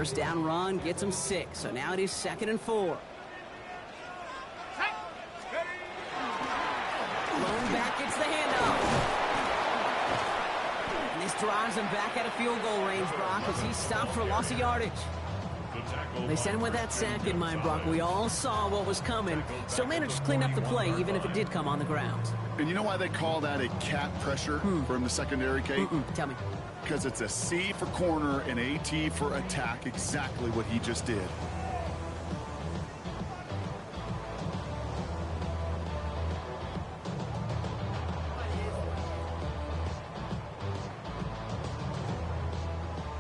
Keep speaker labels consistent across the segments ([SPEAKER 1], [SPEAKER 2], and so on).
[SPEAKER 1] first down run gets him 6, so now it is 2nd and 4. Lone back gets the handoff. And this drives him back out of field goal range, Brock, as he's stopped for a loss of yardage. They sent him with that sack in mind, Brock. We all saw what was coming. Still managed to clean up the play, even if it did come on the ground.
[SPEAKER 2] And you know why they call that a cat pressure from the secondary, Kate?
[SPEAKER 1] Tell me.
[SPEAKER 2] Because it's a C for corner and a T for attack, exactly what he just did.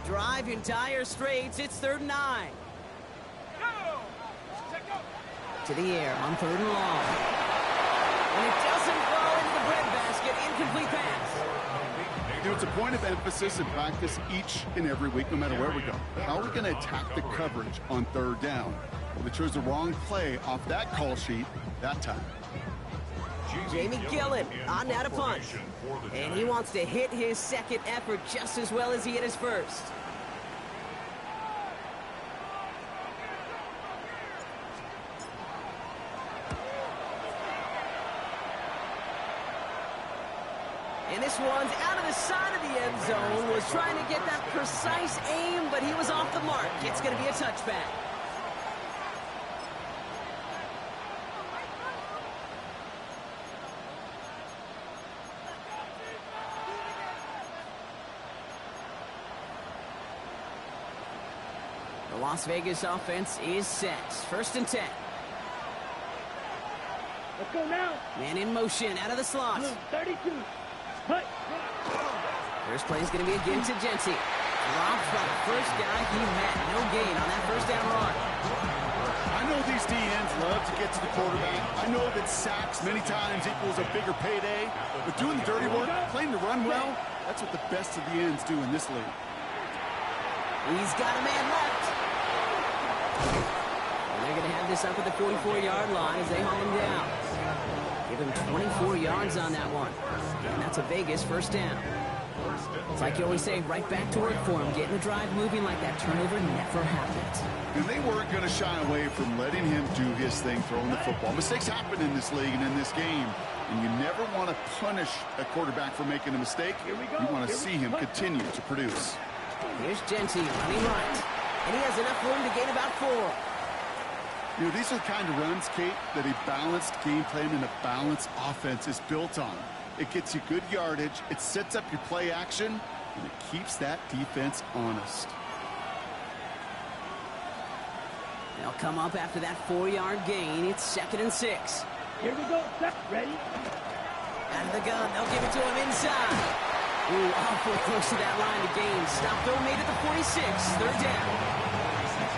[SPEAKER 1] Drive in dire straits. It's 3rd and 9. To the air on 3rd and long. And it doesn't fall into the breadbasket. Incomplete pass.
[SPEAKER 2] You know, it's a point of emphasis in practice each and every week, no matter where we go. How are we going to attack the coverage on 3rd down? Well, they chose the wrong play off that call sheet that time.
[SPEAKER 1] Jamie Gillen on now to punt. And he wants to hit his 2nd effort just as well as he hit his 1st. And this one's out of the side of the end zone. Was trying to get that precise aim, but he was off the mark. It's going to be a touchback. The Las Vegas offense is set. 1st and 10.
[SPEAKER 3] Let's go now.
[SPEAKER 1] Man in motion out of the slot.
[SPEAKER 3] 32. Hut.
[SPEAKER 1] First play is going to be again to Genty. Dropped by the first guy he had. No gain on that 1st down run.
[SPEAKER 2] I know these DNs love to get to the quarterback. I know that sacks many times equals a bigger payday. But doing the dirty work, playing the run well, that's what the best of the ends do in this league.
[SPEAKER 1] He's got a man left. And they're going to have this up at the 44-yard line as they haul him down. Give him 24 yards on that one. And that's a Vegas 1st down. It's like you always say, right back to work for him. Getting the drive moving like that turnover never happened.
[SPEAKER 2] And they weren't going to shy away from letting him do his thing, throwing the football. Mistakes happen in this league and in this game. And you never want to punish a quarterback for making a mistake. You want to see him continue to produce.
[SPEAKER 1] Here's Genty running right. And he has enough room to gain about 4.
[SPEAKER 2] You know, these are the kind of runs, Kate, that a balanced game plan and a balanced offense is built on. It gets you good yardage, it sets up your play action, and it keeps that defense honest.
[SPEAKER 1] They'll come up after that 4-yard gain. It's 2nd and 6.
[SPEAKER 3] Here we go. Set. Ready.
[SPEAKER 1] Out of the gun. They'll give it to him inside. Ooh, awful close to that line to gain. Stop though, made it the 46. 3rd down.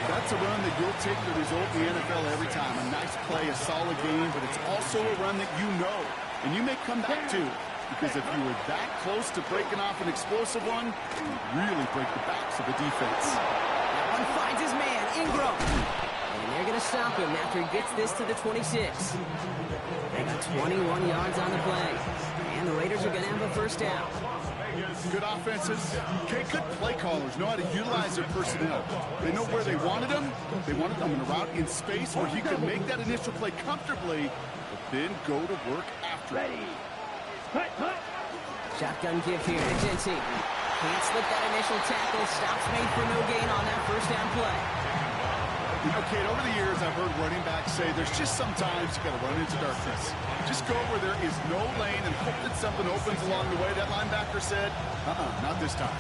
[SPEAKER 2] That's a run that you'll take the result in the NFL every time. A nice play, a solid game, but it's also a run that you know, and you may come back to. Because if you were that close to breaking off an explosive one, you'd really break the backs of the defense.
[SPEAKER 1] That one finds his man, Ingram. And they're going to stop him after he gets this to the 26. They got 21 yards on the play. And the Raiders are going to have a 1st down.
[SPEAKER 2] Good offenses, okay, good play callers know how to utilize their personnel. They know where they wanted them. They wanted them in a route in space where he could make that initial play comfortably, but then go to work after it.
[SPEAKER 1] Shotgun give here to Genty. Can't slip that initial tackle. Stops made for no gain on that 1st down play.
[SPEAKER 2] You know, Kate, over the years, I've heard running backs say there's just sometimes you got to run into darkness. Just go where there is no lane and hope that something opens along the way. That linebacker said, not this time.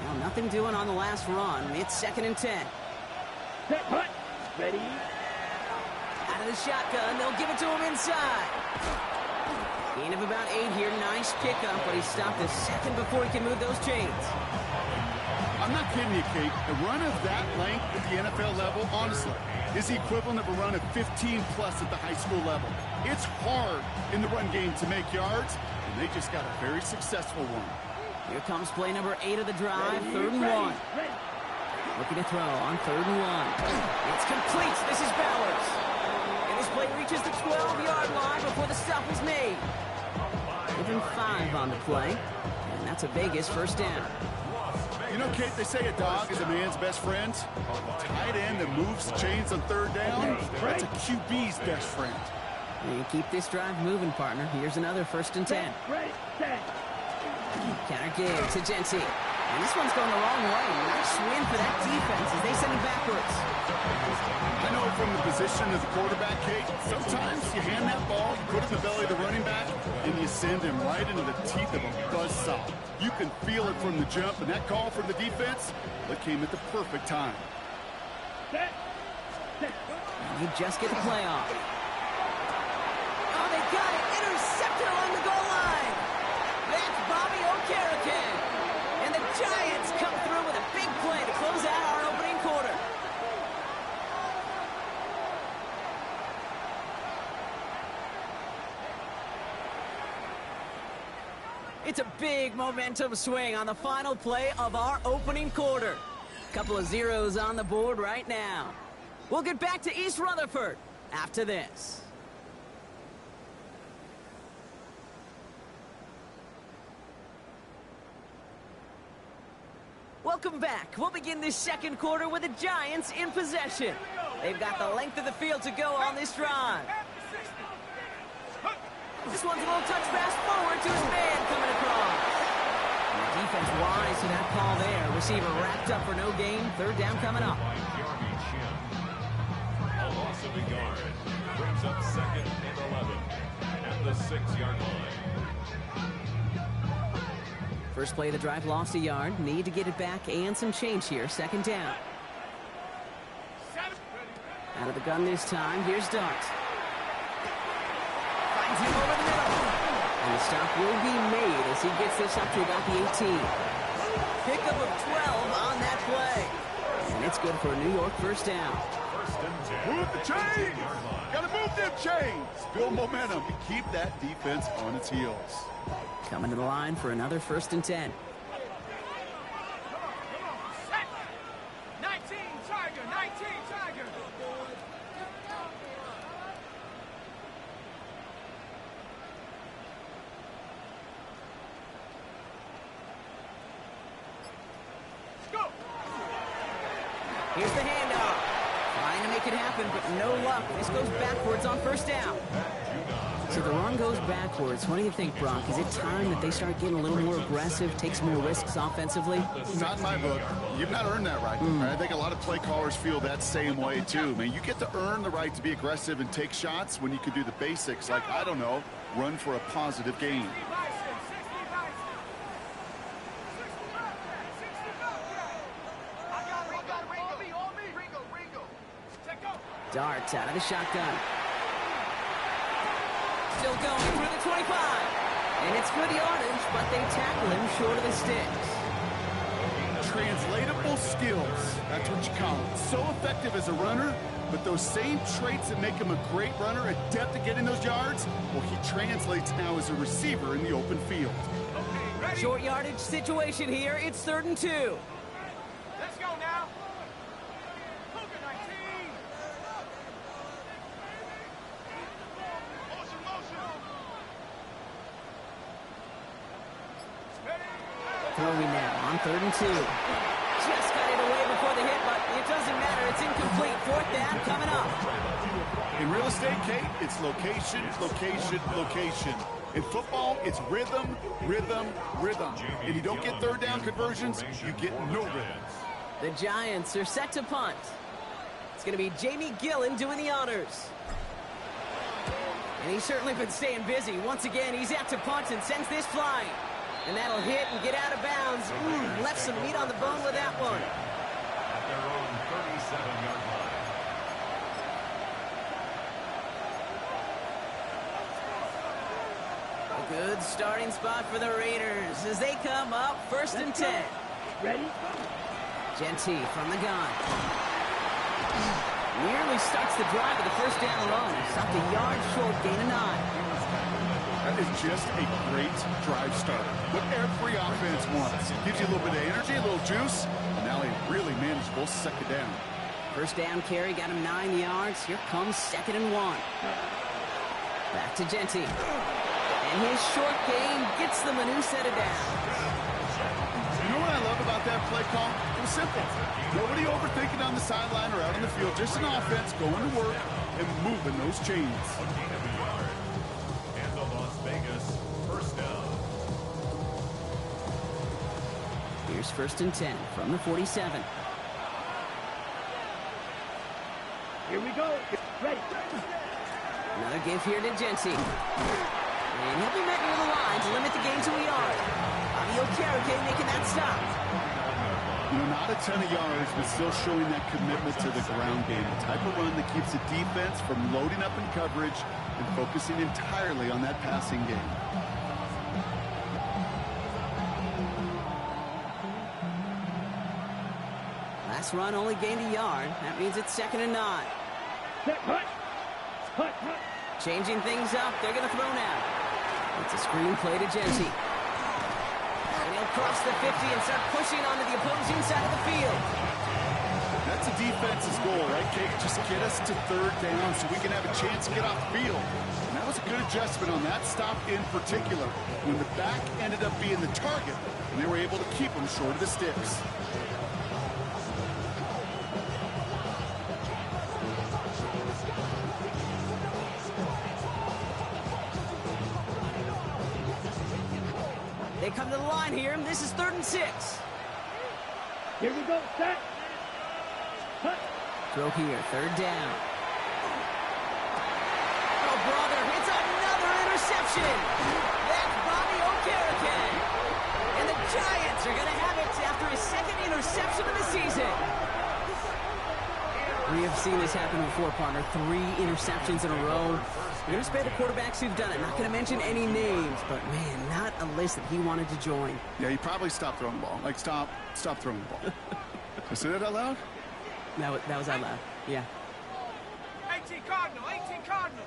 [SPEAKER 1] Well, nothing doing on the last run. It's 2nd and 10.
[SPEAKER 3] Set. Hut. Ready.
[SPEAKER 1] Out of the shotgun. They'll give it to him inside. Gain of about 8 here. Nice pickup, but he stopped a second before he can move those chains.
[SPEAKER 2] I'm not kidding you, Kate. A run of that length at the NFL level, honestly, is the equivalent of a run of 15-plus at the high school level. It's hard in the run game to make yards, and they just got a very successful one.
[SPEAKER 1] Here comes play number 8 of the drive, 3rd and 1. Looking to throw on 3rd and 1. It's complete. This is Bowers. And this play reaches the 12-yard line before the stop is made. Give him 5 on the play, and that's a Vegas 1st down.
[SPEAKER 2] You know, Kate, they say a dog is a man's best friend. A tight end that moves chains on third down, that's a QB's best friend.
[SPEAKER 1] You keep this drive moving, partner. Here's another 1st and 10.
[SPEAKER 3] Ready, set.
[SPEAKER 1] Counter give to Genty. And this one's going the wrong way. Nice win for that defense as they send it backwards.
[SPEAKER 2] I know from the position of the quarterback, Kate, sometimes you hand that ball, you put it in the belly of the running back, and you send him right into the teeth of a buzzsaw. You can feel it from the jump, and that call from the defense, that came at the perfect time.
[SPEAKER 3] Set. Set.
[SPEAKER 1] And you just get the play off. Oh, they got it. Intercepted along the goal line. That's Bobby Okereke. And the Giants come through with a big play to close out our opening quarter. It's a big momentum swing on the final play of our opening quarter. Couple of zeros on the board right now. We'll get back to East Rutherford after this. Welcome back. We'll begin this second quarter with the Giants in possession. They've got the length of the field to go on this drive. This one's a little touch pass forward to his man coming across. And the defense wise to that call there. Receiver wrapped up for no gain. 3rd down coming up.
[SPEAKER 4] A loss of a yard brings up 2nd and 11 at the 6-yard line.
[SPEAKER 1] First play of the drive lost a yard. Need to get it back and some change here. 2nd down. Out of the gun this time. Here's Dart. Finds him over the middle. And the stop will be made as he gets this up to about the 18. Pickup of 12 on that play. And it's good for a New York 1st down.
[SPEAKER 2] Move the chains! Gotta move them chains! Build momentum and keep that defense on its heels.
[SPEAKER 1] Coming to the line for another 1st and 10.
[SPEAKER 5] 19 Tiger, 19 Tiger. Go.
[SPEAKER 1] Here's the handoff. Trying to make it happen, but no luck. This goes backwards on 1st down. So the run goes backwards. What do you think, Brock? Is it time that they start getting a little more aggressive, take some more risks offensively?
[SPEAKER 2] Not in my book. You've not earned that right. I think a lot of play callers feel that same way, too. Man, you get to earn the right to be aggressive and take shots when you can do the basics, like, I don't know, run for a positive gain.
[SPEAKER 1] Dart out of the shotgun. Still going through the 25. And it's good yardage, but they tackle him short of the sticks.
[SPEAKER 2] Translatable skills. That's what you call it. So effective as a runner, but those same traits that make him a great runner, adept at getting those yards, well, he translates now as a receiver in the open field.
[SPEAKER 1] Short yardage situation here. It's 3rd and 2.
[SPEAKER 5] Let's go now. Cougar 19.
[SPEAKER 1] Throwing now on 3rd and 2. Just got it away before the hit, but it doesn't matter. It's incomplete. 4th down coming up.
[SPEAKER 2] In real estate, Kate, it's location, location, location. In football, it's rhythm, rhythm, rhythm. If you don't get 3rd down conversions, you get no rhythm.
[SPEAKER 1] The Giants are set to punt. It's going to be Jamie Gillen doing the honors. And he's certainly been staying busy. Once again, he's out to punt and sends this flying. And that'll hit and get out of bounds. Left some meat on the bone with that one.
[SPEAKER 4] At their own 37-yard line.
[SPEAKER 1] A good starting spot for the Raiders as they come up 1st and 10.
[SPEAKER 3] Ready?
[SPEAKER 1] Genty from the gun. Nearly starts the drive with the 1st down run. Stopped a yard short, gain of 9.
[SPEAKER 2] That is just a great drive starter. What every offense wants. Gives you a little bit of energy, a little juice, and now a really manageable 2nd down.
[SPEAKER 1] 1st down carry, got him 9 yards. Here comes 2nd and 1. Back to Genty. And his short game gets them a new set of downs.
[SPEAKER 2] You know what I love about that play, play call? It was simple. Nobody overthinking on the sideline or out on the field. Just an offense going to work and moving those chains.
[SPEAKER 4] A gain of a yard. And the Las Vegas first down.
[SPEAKER 1] Here's 1st and 10 from the 47.
[SPEAKER 3] Here we go. Ready.
[SPEAKER 1] Another give here to Genty. And he'll be met near the line to limit the gain to a yard. Bobby Okereke making that stop.
[SPEAKER 2] You know, not a ton of yards, but still showing that commitment to the ground game. The type of run that keeps the defense from loading up in coverage and focusing entirely on that passing game.
[SPEAKER 1] Last run only gained a yard. That means it's 2nd and 9.
[SPEAKER 3] Set. Hut. Hut. Hut.
[SPEAKER 1] Changing things up. They're going to throw now. It's a screen play to Genty. And he'll cross the 50 and start pushing onto the opposing side of the field.
[SPEAKER 2] That's a defense's goal, right, Kate? Just get us to 3rd down so we can have a chance to get off the field. And that was a good adjustment on that stop in particular, when the back ended up being the target, and they were able to keep him short of the sticks.
[SPEAKER 1] They come to the line here, and this is 3rd and 6.
[SPEAKER 3] Here we go. Set. Hut.
[SPEAKER 1] Throw here, 3rd down. Oh, brother, it's another interception. That's Bobby Okereke. And the Giants are going to have it after his 2nd interception of the season. We have seen this happen before, partner. 3 interceptions in a row. We're going to spare the quarterbacks who've done it. Not going to mention any names, but, man, not a list that he wanted to join.
[SPEAKER 2] Yeah, he probably stopped throwing the ball. Like, stop throwing the ball. Did I say that out loud?
[SPEAKER 1] That was out loud. Yeah.
[SPEAKER 5] 18 Cardinal, 18 Cardinal.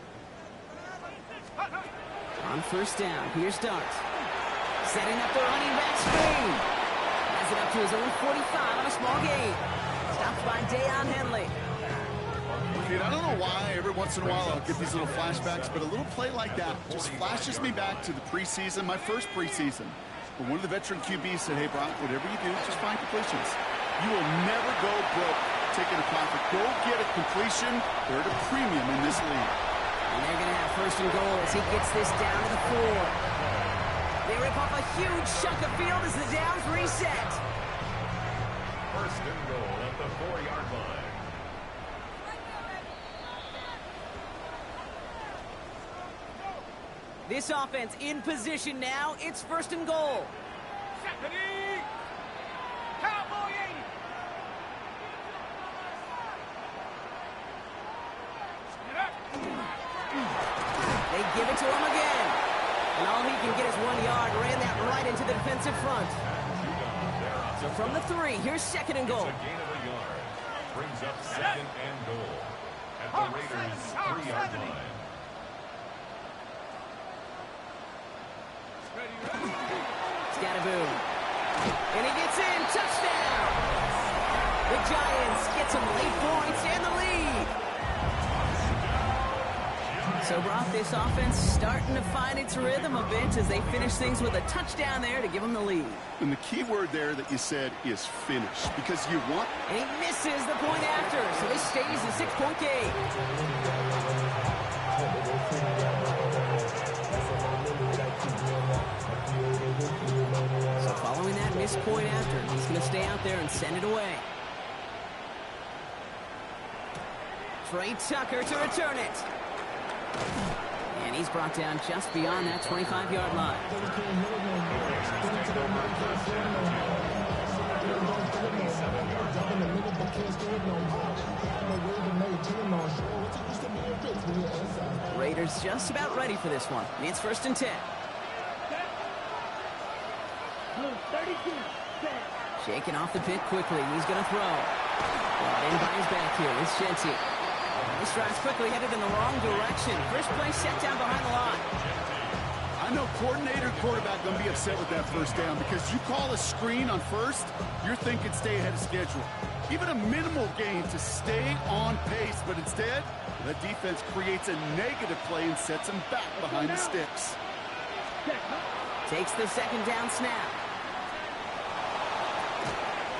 [SPEAKER 5] Hut, hut.
[SPEAKER 1] On 1st down, here's Starks. Setting up the running back screen. Has it up to his own 45 on a small gain. Stopped by Deion Henley.
[SPEAKER 2] Kate, I don't know why every once in a while I'll get these little flashbacks, but a little play like that just flashes me back to the preseason, my first preseason. But one of the veteran QBs said, hey, Brock, whatever you do, just find completions. You will never go broke taking a profit. Go get a completion. They're at a premium in this league.
[SPEAKER 1] And they're going to have 1st and goal as he gets this down to the 4. They rip off a huge chunk of field as the downs reset.
[SPEAKER 4] 1st and goal at the 4-yard line.
[SPEAKER 1] This offense in position now. It's 1st and goal.
[SPEAKER 5] Stephanie. Cowboy 80. Get up.
[SPEAKER 1] They give it to him again. And all he can get is 1 yard. Ran that right into the defensive front. So from the 3, here's 2nd and goal.
[SPEAKER 4] It's a gain of a yard. Brings up 2nd and goal at the Raiders' 3-yard line.
[SPEAKER 1] Scatterboom. And he gets in. Touchdown. The Giants get some late points and the lead. So, Brock, this offense starting to find its rhythm a bit as they finish things with a touchdown there to give them the lead.
[SPEAKER 2] And the key word there that you said is finish, because you want...
[SPEAKER 1] And he misses the point after, so this stays a 6-point game. So following that missed point after, he's going to stay out there and send it away. Trey Tucker to return it. And he's brought down just beyond that 25-yard line. Raiders just about ready for this one. It's 1st and 10.
[SPEAKER 3] Blue 32. Set.
[SPEAKER 1] Shaking off the pit quickly. He's going to throw. Brought in by his back here. It's Genty. He strides quickly, headed in the wrong direction. First play set down behind the line.
[SPEAKER 2] I know coordinator quarterback going to be upset with that 1st down, because you call a screen on 1st, you're thinking stay ahead of schedule. Even a minimal gain to stay on pace, but instead, the defense creates a negative play and sets him back behind the sticks.
[SPEAKER 1] Takes the 2nd down snap.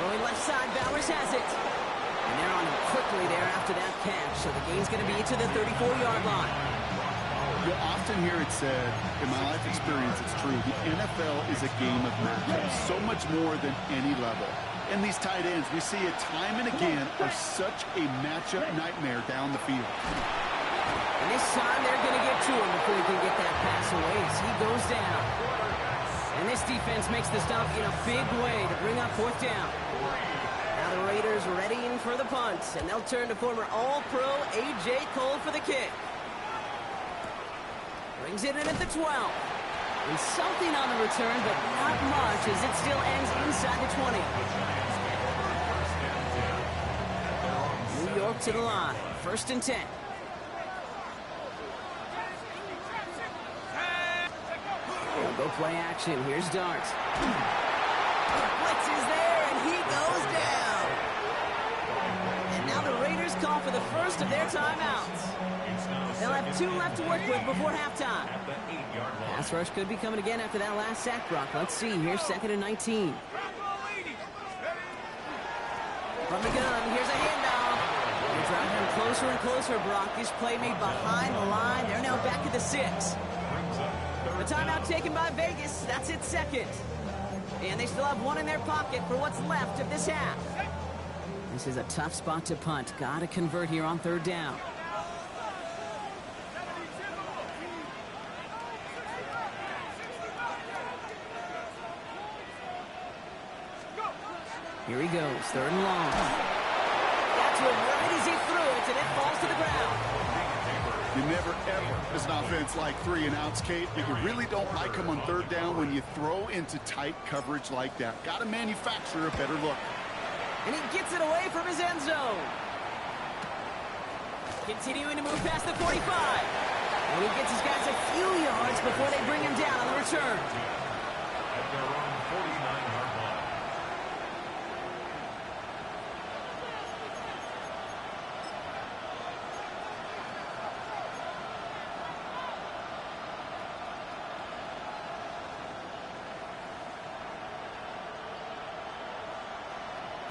[SPEAKER 1] Throwing left side, Bowers has it. And they're on him quickly there after that catch. So the game's going to be to the 34-yard line.
[SPEAKER 2] You'll often hear it said, in my life experience, it's true, the NFL is a game of matchups, so much more than any level. And these tight ends, we see it time and again, are such a matchup nightmare down the field.
[SPEAKER 1] And this time they're going to get to him before he can get that pass away as he goes down. And this defense makes the stop in a big way to bring up fourth down. Now the Raiders readying for the punt, and they'll turn to former All-Pro A.J. Cole for the kick. Brings it in at the 12. And something on the return, but not much as it still ends inside the 20. New York to the line. 1st and 10. We'll go play action. Here's Dart. Blitz is there, and he goes down. And now the Raiders call for the first of their timeouts. They'll have 2 left to work with before halftime. Pass rush could be coming again after that last sack, Brock. Let's see. Here's 2nd and 19. From the gun, here's a handoff. They're driving closer and closer, Brock. This play made behind the line. They're now back at the 6. The timeout taken by Vegas. That's its 2nd. And they still have 1 in their pocket for what's left of this half. This is a tough spot to punt. Got to convert here on 3rd down. Here he goes, 3rd and long. Got to him right as he threw it, and it falls to the ground.
[SPEAKER 2] You never, ever, as an offense, like 3 and outs, Kate, but you really don't like them on 3rd down when you throw into tight coverage like that. Got to manufacture a better look.
[SPEAKER 1] And he gets it away from his end zone. Continuing to move past the 45. And he gets his guys a few yards before they bring him down on the return.
[SPEAKER 4] At their own 49-yard line.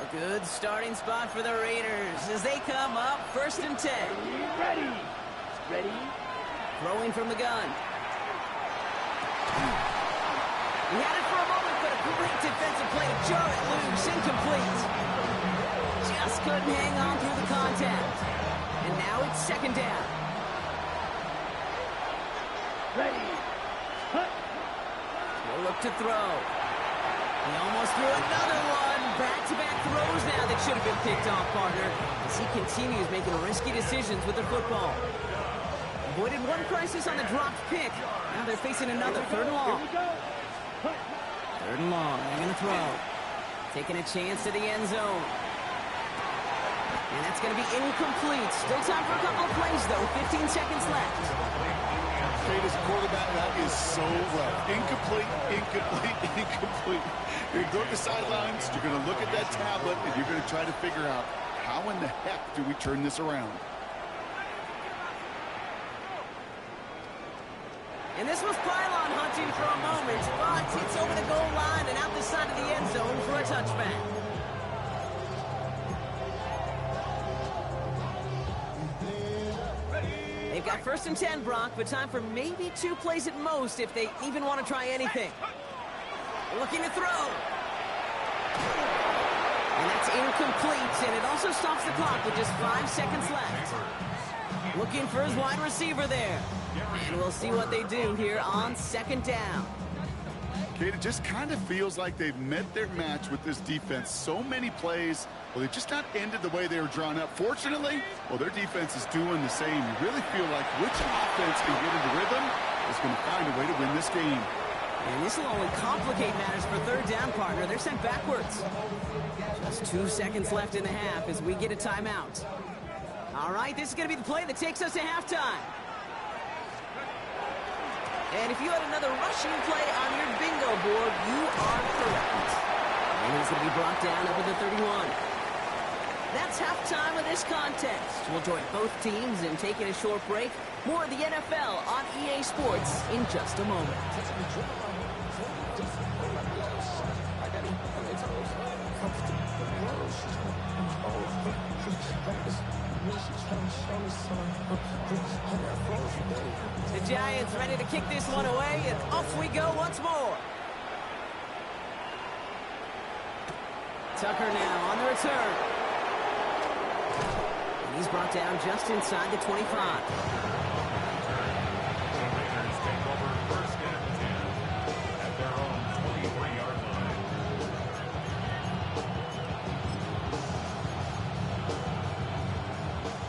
[SPEAKER 1] A good starting spot for the Raiders as they come up 1st and 10.
[SPEAKER 3] Ready. Ready.
[SPEAKER 1] Throwing from the gun. He had it for a moment, but a great defensive play to jar it loose. Incomplete. Just couldn't hang on through the contact. And now it's 2nd down.
[SPEAKER 3] Ready. Hut.
[SPEAKER 1] We'll look to throw. He almost threw another one. Back-to-back throws now that should have been picked off, partner, as he continues making risky decisions with the football. Avoided one crisis on the dropped pick. Now they're facing another 3rd and long. 3rd and long. They're going to throw. Taking a chance to the end zone. And that's going to be incomplete. Still time for a couple of plays, though. 15 seconds left.
[SPEAKER 2] Kate, as a quarterback, that is so rough. Incomplete, incomplete, incomplete. You're going to go to the sidelines, you're going to look at that tablet, and you're going to try to figure out how in the heck do we turn this around.
[SPEAKER 1] And this was pylon hunting for a moment, but it's over the goal line and out the side of the end zone for a touchback. They've got 1st and 10, Brock, but time for maybe 2 plays at most if they even want to try anything. Looking to throw. And that's incomplete, and it also stops the clock with just 5 seconds left. Looking for his wide receiver there. And we'll see what they do here on 2nd down.
[SPEAKER 2] Kate, it just kind of feels like they've met their match with this defense. So many plays, well, they've just not ended the way they were drawn up. Fortunately, well, their defense is doing the same. You really feel like which offense can get into rhythm is going to find a way to win this game.
[SPEAKER 1] And this will only complicate matters for 3rd down, partner. They're sent backwards. Just 2 seconds left in the half as we get a timeout. All right, this is going to be the play that takes us to halftime. And if you had another rushing play on your bingo board, you are correct. And he's going to be brought down up at the 31. That's halftime of this contest. We'll join both teams in taking a short break. More of the NFL on EA Sports in just a moment. He's ready to kick this one away, and off we go once more. Tucker now on the return. And he's brought down just inside the 25.
[SPEAKER 4] The Raiders take over first and 10 at their own 23-yard line.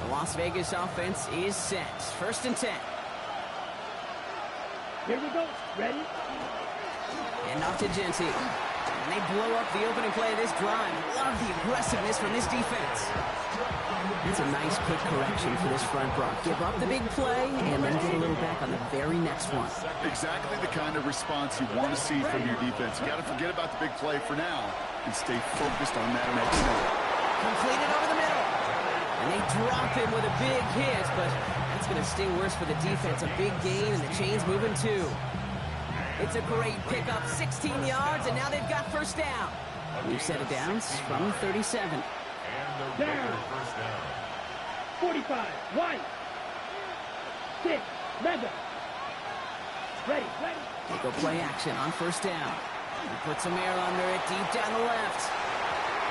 [SPEAKER 1] The Las Vegas offense is set. First and 10.
[SPEAKER 3] Here we go. Ready?
[SPEAKER 1] And off to Genty. And they blow up the opening play of this drive. Love the aggressiveness from this defense. It's a nice quick correction for this front, Brock. Give up the big play and then get a little back on the very next one.
[SPEAKER 2] Exactly the kind of response you want to see from your defense. You got to forget about the big play for now and stay focused on that next one.
[SPEAKER 1] Completed over the middle. And they drop him with a big hit, but that's going to sting worse for the defense. A big gain, and the chain's moving too. It's a great pickup, 16 yards, and now they've got first down. We've set it down from 37.
[SPEAKER 4] And the Raider first down.
[SPEAKER 3] 45. White. 6. Leather. Ready. Ready.
[SPEAKER 1] They go play action on first down. He puts some air under it, deep down the left.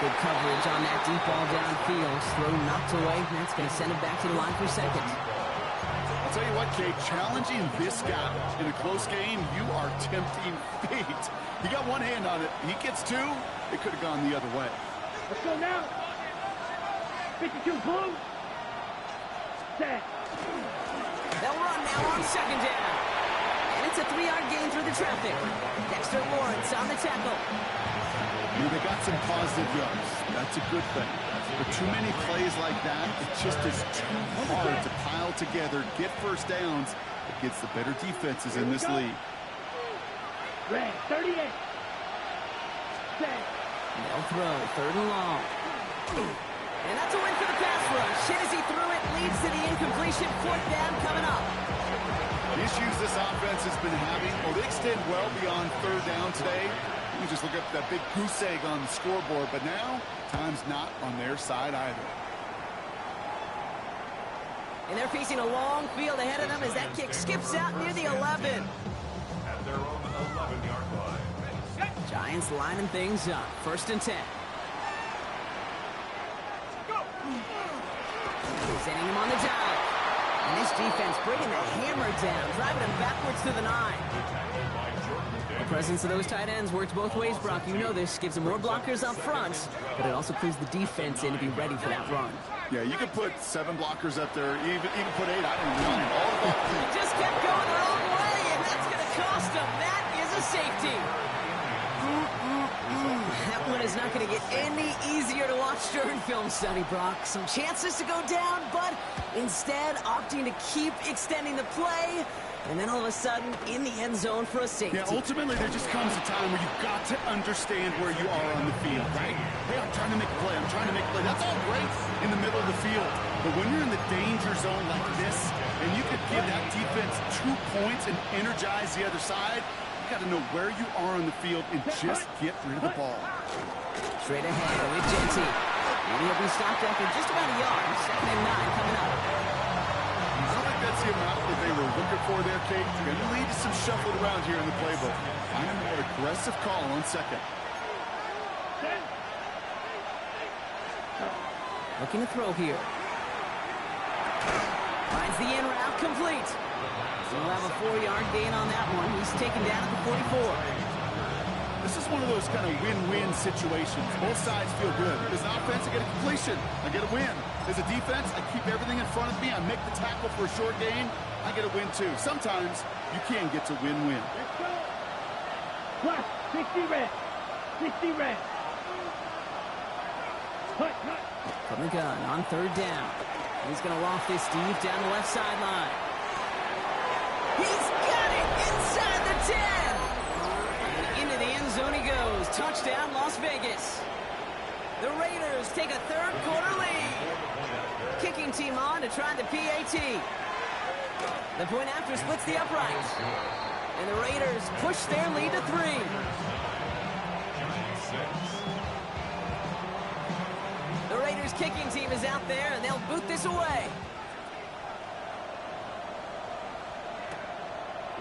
[SPEAKER 1] Good coverage on that deep ball downfield. Throw knocked away, and that's going to send it back to the line for second.
[SPEAKER 2] I'll tell you what, Kate, challenging this guy in a close game, you are tempting fate. He got one hand on it. He gets two. It could have gone the other way.
[SPEAKER 3] Let's go now. 52 blue. Set.
[SPEAKER 1] They'll run now on second down. And it's a 3-yard gain through the traffic. Dexter Lawrence on the tackle.
[SPEAKER 2] They got some positive yards. That's a good thing. But too many plays like that, it just is too hard to pile together, get first downs against the better defenses in this league.
[SPEAKER 3] Red. 38. Set.
[SPEAKER 1] They'll throw, third and long. And that's a win for the pass rush. Hit as he threw it, leads to the incompletion. Fourth down coming up.
[SPEAKER 2] The issues this offense has been having, well, they extend well beyond third down today. You just look up that big goose egg on the scoreboard, but now time's not on their side either.
[SPEAKER 1] And they're facing a long field ahead of them as that kick skips out near the 11.
[SPEAKER 4] At their own 11-yard line.
[SPEAKER 1] Giants lining things up. First and 10. Sending him on the dive. And this defense bringing the hammer down, driving him backwards to the 9. The presence of those tight ends works both ways, Brock. You know this. Gives them more blockers up front, but it also clues the defense in to be ready for that run.
[SPEAKER 2] Yeah, you could put 7 blockers up there, even put 8. I don't know. All of them.
[SPEAKER 1] Just kept going the wrong way, and that's going to cost them. That is a safety. That one is not going to get any easier to watch during film study, Brock. Some chances to go down, but instead opting to keep extending the play. And then all of a sudden, in the end zone for a safety.
[SPEAKER 2] Yeah, ultimately, there just comes a time where you've got to understand where you are on the field, right? Hey, I'm trying to make a play. I'm trying to make a play. That's all great in the middle of the field. But when you're in the danger zone like this, and you could give that defense 2 points and energize the other side, you got to know where you are on the field and just get rid of the ball.
[SPEAKER 1] Straight ahead with Genty. And he'll be stopped after just about a yard. Second and 9 coming up.
[SPEAKER 2] I don't think that's the amount that they were looking for there, Kate. It's going to lead to some shuffling around here in the playbook. Find a more aggressive call on second.
[SPEAKER 1] Looking to throw here. Finds the in route complete. He'll have a 4-yard gain on that one. He's taken down at the 44.
[SPEAKER 2] This is one of those kind of win-win situations. Both sides feel good. As an offense, I get a completion. I get a win. As a defense, I keep everything in front of me. I make the tackle for a short gain. I get a win, too. Sometimes you can get to win-win.
[SPEAKER 3] Let's go. Plus, 60 red. 60 red. Cut.
[SPEAKER 1] From the gun on third down. He's going to loft this deep down the left sideline. He's got it inside the 10. And into the end zone he goes. Touchdown, Las Vegas. The Raiders take a third-quarter lead. Kicking team on to try the PAT. The point after splits the upright. And the Raiders push their lead to 3. The Raiders kicking team is out there, and they'll boot this away.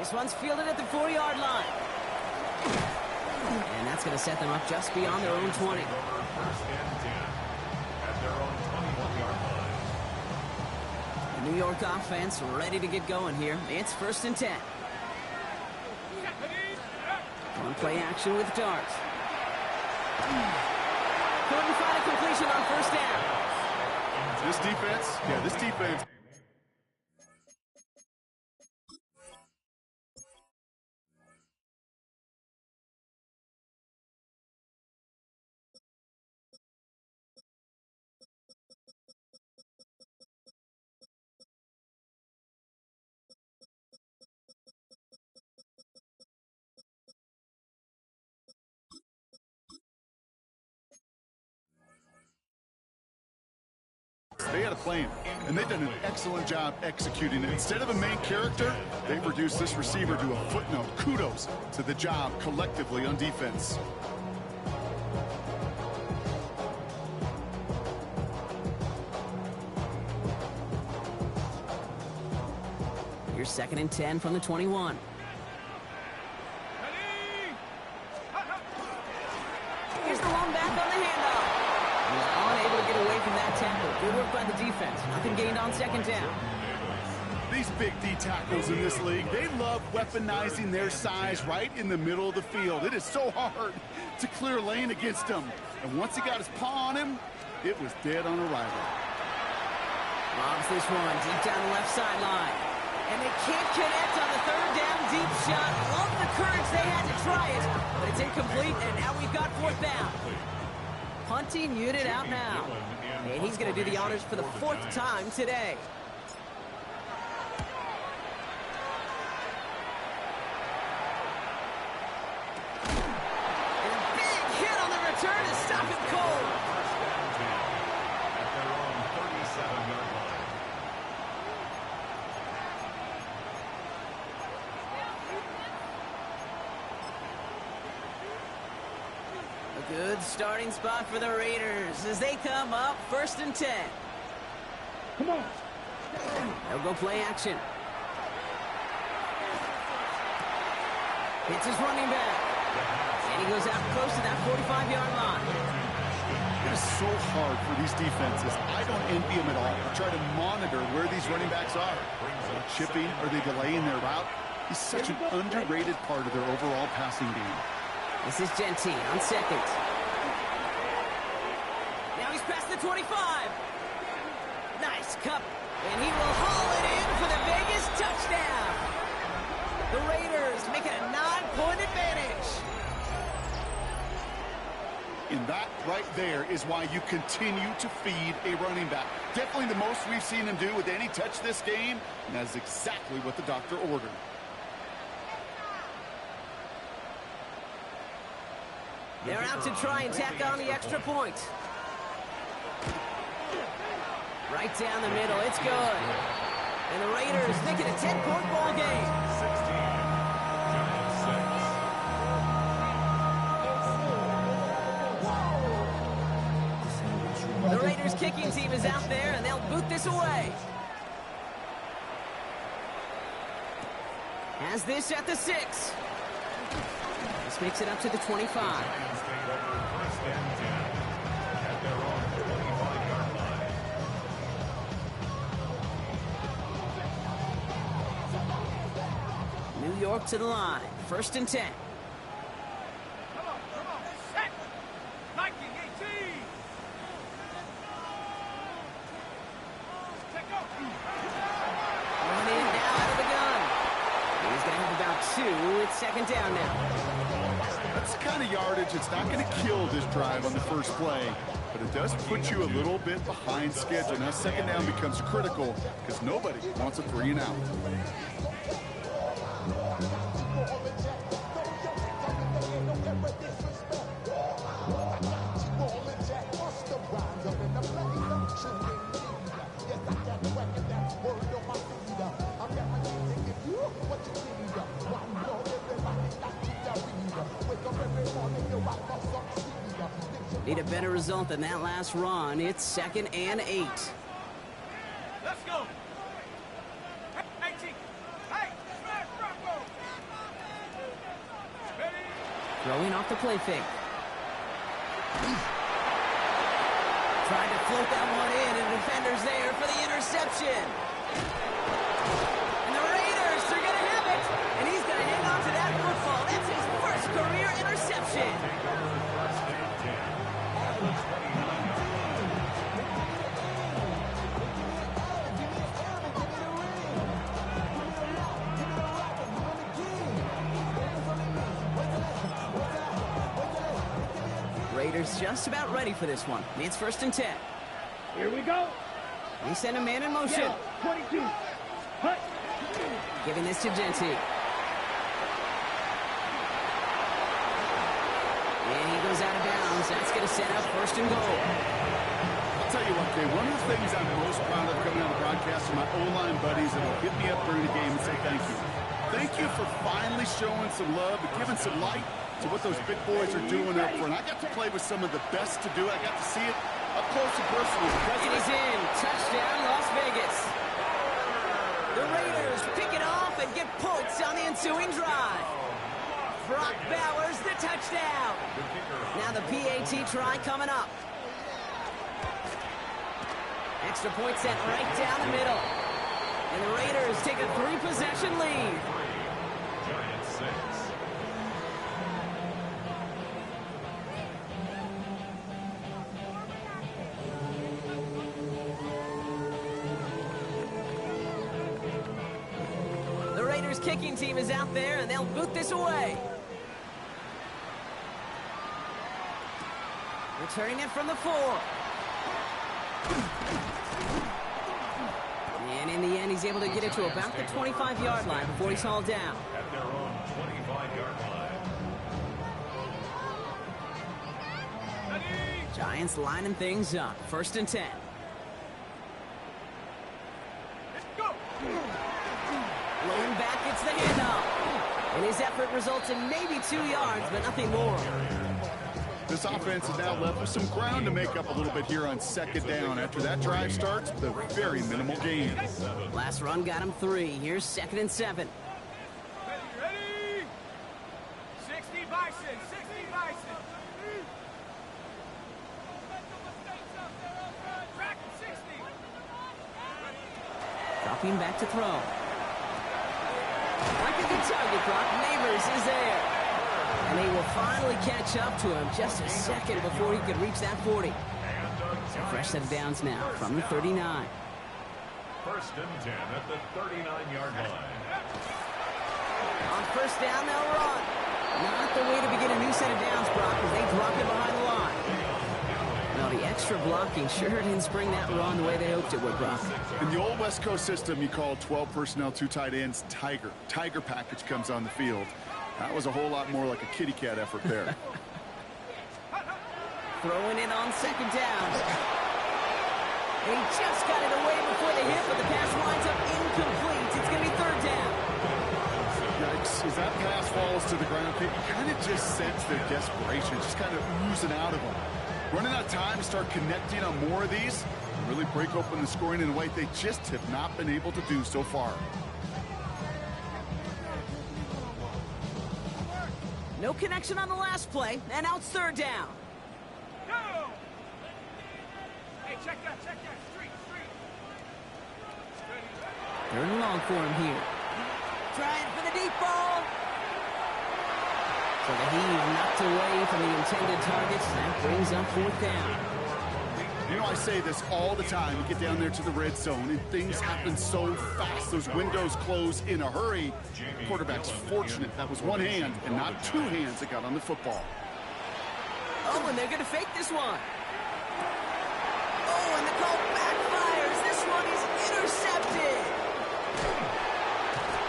[SPEAKER 1] This one's fielded at the 4-yard line. And that's going to set them up just beyond their own 20.
[SPEAKER 4] First and 10 at their own 21-yard line.
[SPEAKER 1] The New York offense ready to get going here. It's 1st and 10. On play action with Darts. Couldn't find a completion on 1st down.
[SPEAKER 2] This defense. They had a plan, and they've done an excellent job executing it. Instead of a main character, they've reduced this receiver to a footnote. Kudos to the job collectively on defense.
[SPEAKER 1] Here's 2nd and 10 from the 21. Here's the long back on the handoff. He's unable to get away from that tackle. Good work by the defense. Nothing gained on 2nd down.
[SPEAKER 2] These big D tackles in this league, they love weaponizing their size right in the middle of the field. It is so hard to clear lane against him. And once he got his paw on him, it was dead on arrival.
[SPEAKER 1] Lobs this one deep down the left sideline. And they can't connect on the 3rd down deep shot. Love the courage they had to try it, but it's incomplete, and now we've got 4th down. Punting unit out now. And he's going to do the honors for the 4th time today. And a big hit on the return to stop him cold.
[SPEAKER 4] First and 10 at their own 37-yard line.
[SPEAKER 1] A good starting spot for the Raiders as they come up 1st and 10.
[SPEAKER 3] Come on.
[SPEAKER 1] They'll go play action. Hits his running back. And he goes out close to that 45-yard line.
[SPEAKER 2] It is so hard for these defenses. I don't envy them at all. I try to monitor where these running backs are. Are they chipping? Are they delaying their route? He's such an underrated part of their overall passing game.
[SPEAKER 1] This is Gentine on 2nd. Now he's past the 25. Nice cup. And he will haul it in for the Vegas touchdown. The Raiders make it a 9-point advantage.
[SPEAKER 2] And that right there is why you continue to feed a running back. Definitely the most we've seen him do with any touch this game, and that is exactly what the doctor ordered.
[SPEAKER 1] They're out to try and tack on the extra point. Right down the middle, it's good. And the Raiders make it a 10-point ball game.
[SPEAKER 4] 16, Giants 6.
[SPEAKER 1] The Raiders kicking team is out there, and they'll boot this away. Has this at the 6. This makes it up to the 25.
[SPEAKER 4] Giants take over 1st and 10 at their own 25-yard line.
[SPEAKER 1] New York to the line. 1st and 10.
[SPEAKER 5] Come on, set! 1918! Take off!
[SPEAKER 1] Run in now out of the gun. He's going to have about 2. It's 2nd down now.
[SPEAKER 2] That's the kind of yardage it's not going to kill this drive on the first play, but it does put you a little bit behind schedule. Now 2nd down becomes critical because nobody wants a 3 and out.
[SPEAKER 1] Need a better result than that last run. It's 2nd and 8.
[SPEAKER 5] Let's go! 18! Hey! Smash Bronco!
[SPEAKER 1] Throwing off the play fake. Tried to float that one in, and the defender's there for the interception. And the Raiders are going to have it. And he's going to hang on to that football. That's his first career interception. Raiders just about ready for this one. It's 1st and 10.
[SPEAKER 3] Here we go.
[SPEAKER 1] They send a man in motion.
[SPEAKER 3] Yellow, 22. Hut.
[SPEAKER 1] Giving this to Genti. And he goes out of bounds. That's going to set up 1st and goal.
[SPEAKER 2] I'll tell you what, Kay, one of the things I'm most proud of coming on the broadcast are my O-line buddies that will hit me up during the game and say thank you. Thank you for finally showing some love and giving some light to what those big boys are doing up front. I got to play with some of the best to do it. I got to see it up close and personal.
[SPEAKER 1] It is in. Touchdown, Las Vegas. The Raiders pick it off and get points on the ensuing drive. Brock Bowers, the touchdown. Now the PAT try coming up. Extra point set right down the middle. And the Raiders take a 3-possession lead.
[SPEAKER 4] Giants 6.
[SPEAKER 1] The Raiders kicking team is out there, and they'll boot this away. Returning it from the 4. And in the end, he's able to get it to about the 25-yard line before he's hauled down.
[SPEAKER 4] At their own 25-yard line.
[SPEAKER 1] Giants lining things up. 1st and 10.
[SPEAKER 5] Let's go.
[SPEAKER 1] Blowing back, it's the handoff. And his effort results in maybe 2 yards, but nothing more.
[SPEAKER 2] This offense is now left with some ground to make up a little bit here on 2nd down after that drive starts with a very minimal gain.
[SPEAKER 1] Last run got him 3. Here's 2nd and 7.
[SPEAKER 5] Ready? 60 Bison, 60 Bison. Track 60.
[SPEAKER 1] Dropping back to throw. Like a good target block, Neighbors is there. And they will finally catch up to him just a second before he could reach that 40. So fresh set of downs now from the 39.
[SPEAKER 4] 1st and 10 at the 39-yard line.
[SPEAKER 1] On 1st down, they'll run. Not the way to begin a new set of downs, Brock, as they drop it behind the line. Well, the extra blocking sure didn't spring that run the way they hoped it would, Brock.
[SPEAKER 2] In the old West Coast system, you call 12 personnel, 2 tight ends, Tiger. Tiger package comes on the field. That was a whole lot more like a kitty cat effort there.
[SPEAKER 1] Throwing it on 2nd down. And he just got it away before the hit, but the pass winds up incomplete. It's going to be 3rd down.
[SPEAKER 2] Yikes. As that pass falls to the ground, you kind of just sense their desperation, just kind of oozing out of them. Running out of time to start connecting on more of these and really break open the scoring in a way they just have not been able to do so far.
[SPEAKER 1] No connection on the last play, and now it's 3rd down.
[SPEAKER 5] Go. Hey, check that. Street.
[SPEAKER 1] 3rd and long for him here. Trying for the deep ball. So the heave knocked away from the intended targets. That brings up 4th down.
[SPEAKER 2] You know, I say this all the time. You get down there to the red zone, and things happen so fast. Those windows close in a hurry. The quarterback's fortunate. That was one hand and not 2 hands that got on the football.
[SPEAKER 1] Oh, and they're going to fake this one. Oh, and the call backfires. This one is intercepted.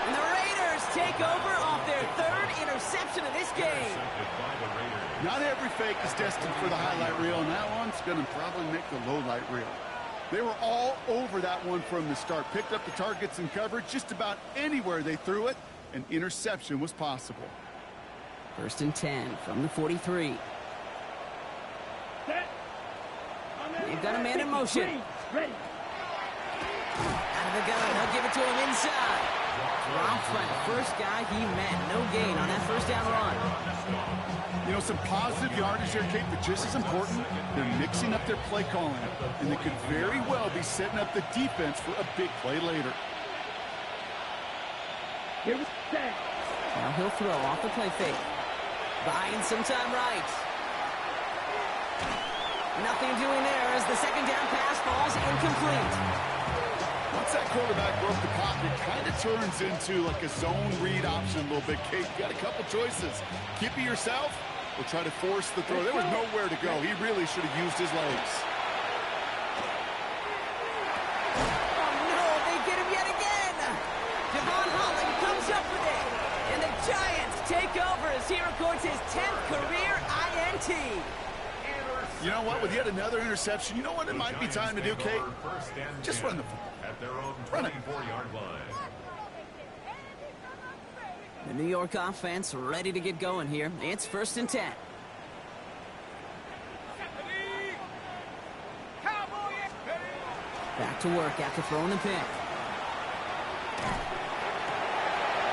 [SPEAKER 1] And the Raiders take over off their 3rd interception of this game.
[SPEAKER 2] Not every fake is destined for the highlight reel, and that one's going to probably make the low light reel. They were all over that one from the start. Picked up the targets and coverage just about anywhere they threw it. An interception was possible.
[SPEAKER 1] 1st and 10 from the 43.
[SPEAKER 3] Set.
[SPEAKER 1] They've got a man in motion.
[SPEAKER 3] Ready.
[SPEAKER 1] Out of the gun, they'll give it to him inside. Dropped by the first guy he met. No gain on that first down run.
[SPEAKER 2] You know, some positive yardage there, Kate, but just as important, they're mixing up their play calling, and they could very well be setting up the defense for a big play later.
[SPEAKER 3] Here we set.
[SPEAKER 1] Now he'll throw off the play fake. Buying some time right. Nothing doing there as the second down pass falls incomplete.
[SPEAKER 2] Once that quarterback broke the pocket, kind of turns into like a zone read option a little bit, Kate. You got a couple choices. Keep it yourself or try to force the throw. There was nowhere to go. He really should have used his legs.
[SPEAKER 1] Oh, no, they get him yet again. Devon Holland comes up with it. And the Giants take over as he records his 10th career INT.
[SPEAKER 2] You know what? With yet another interception, you know what it might be time to do, Kate? Just run the ball.
[SPEAKER 4] At their own
[SPEAKER 2] Run it.
[SPEAKER 4] 24-yard line.
[SPEAKER 1] The New York offense ready to get going here. It's 1st and 10. Back to work after throwing the pick.